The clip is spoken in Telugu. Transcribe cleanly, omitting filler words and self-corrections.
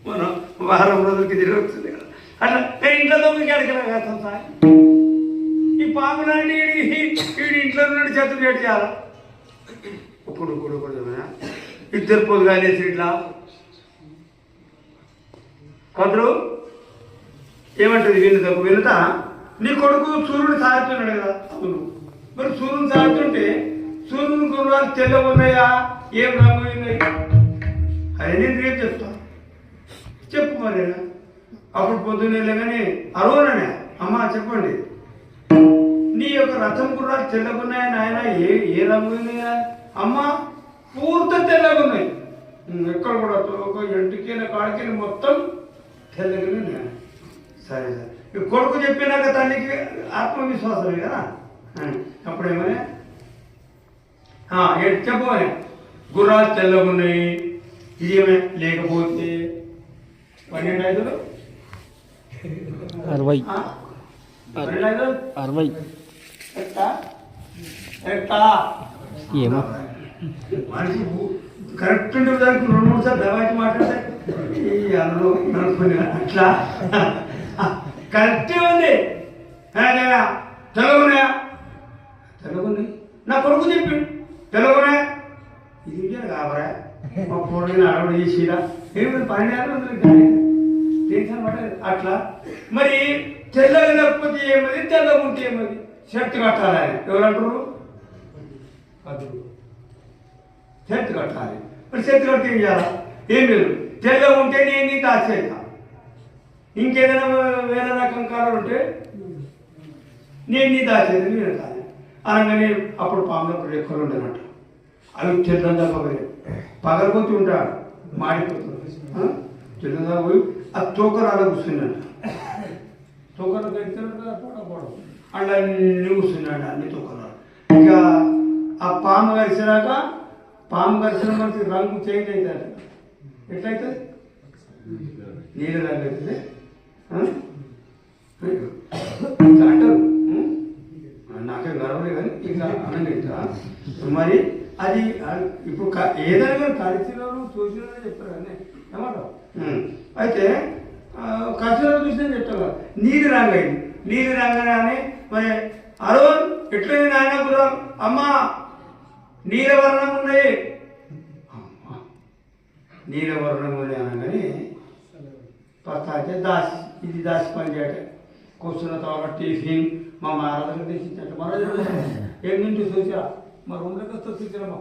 మనం వారం రోజులకి తిరిగి వస్తుంది కదా అట్లా నేను ఇంట్లో దొంగకి అడిగినా కదా సార్ ఈ పాము లాంటి వీడి ఇంట్లో నుండి చేతులు పెట్టి చేయాలా ఇప్పుడు ఇద్దరు పొద్దుగాలేసి ఇట్లా కదురు ఏమంటుంది వినుతా నీ కొడుకు సూర్యుడు సాగుతున్నాడు కదా అవును మరి సూర్యుని సాగుతుంటే సూర్యుని గురువాలు తెల్లగా ఉన్నాయా ఏం రంగు ఉన్నాయి అది నేను రేపు చెప్తా చెప్పు మరి అప్పుడు పొద్దున్నే కానీ అరవననే అమ్మ చెప్పండి నీ యొక్క రథం గుర్రాలు తెల్లగున్నాయా నాయన ఏ రంగు ఉన్నాయా అమ్మ పూర్తి తెల్లగున్నాయి ఎక్కడ కూడా ఒక ఎంటికైనా కాడికైనా మొత్తం తెల్లగానే ఉన్నాయి సరే సరే కొడుకు చెప్పినాక తల్లికి ఆత్మవిశ్వాసమే కదా అప్పుడేమనే చెప్పమని గుర్రాలు తెల్లగున్నాయి ఇదేమే లేకపోతే 12 60 ఏమో మనిషి కరెక్ట్ ఉంటే దానికి 2-3 సార్లు దవాచి మాట్లాడతాయి ఈ అందులో అనుకుని అట్లా కరెక్టే ఉంది తెలగున్నాయా తెలగున్నాయి నా కొడుకు చెప్పి తెలగున్నాయా ఇది కాబరా మా పొడిగిన అడవుడు ఈ చీర ఏమి 12 పడ్డది అట్లా మరి తెల్లగా లేకపోతే ఏమది తెల్లగా ఉంటే ఏమది షర్ట్ కట్టాలి ఎవరంటారు షర్ట్ కట్టాలి మరి షర్ట్ కడితే ఏం చేయాలి ఏం లేదు తెల్లగా ఉంటే నేను దాచేత ఇంకేదైనా వేరే రకం కాలం ఉంటే నేను దాచేది నేను కాదు అనగానే అప్పుడు పాములకు రెక్కలు ఉండేనట అవి తెల్లందా పగలపోతూ ఉంటాడు మాడిపోతుంది తెల్లందా పోయి ఆ తోకలు అలా కూర్చున్నాడు తోకలు పెడతాడు కదా పోవడం అలా అన్ని కూర్చున్నాడు అన్ని తోకలు ఇక ఆ పాము కలిసినాక పాము కలిసిన మనకి రంగు చేంజ్ అవుతాడు ఎట్లయితుంది నీళ్ళ రంగు అవుతుంది అంటారు నాకే గర్వలే కానీ ఇక అనంగా మరి అది ఇప్పుడు ఏదైనా కలిసిన చూసిన చెప్తారు కానీ ఏమంటావు అయితే కలిసిన చూసిన చెప్తారు కదా నీరు రంగు అయింది నీరు రంగనే మరి అరుణ్ ఎట్లయింది నాయన గురం అమ్మ నీలవర్ణం ఉన్నాయి నీలవర్ణం ఉన్నాయి అనగానే పస్తాయితే దాసి ఇది దాసి పని చేయటం కూర్చున్న తర్వాత టిఫిన్ మా మహారాజులకు తెచ్చించట మహారాజు ఏం తింటూ చూసా మా రూమ్లోకి వస్తే చూసినామా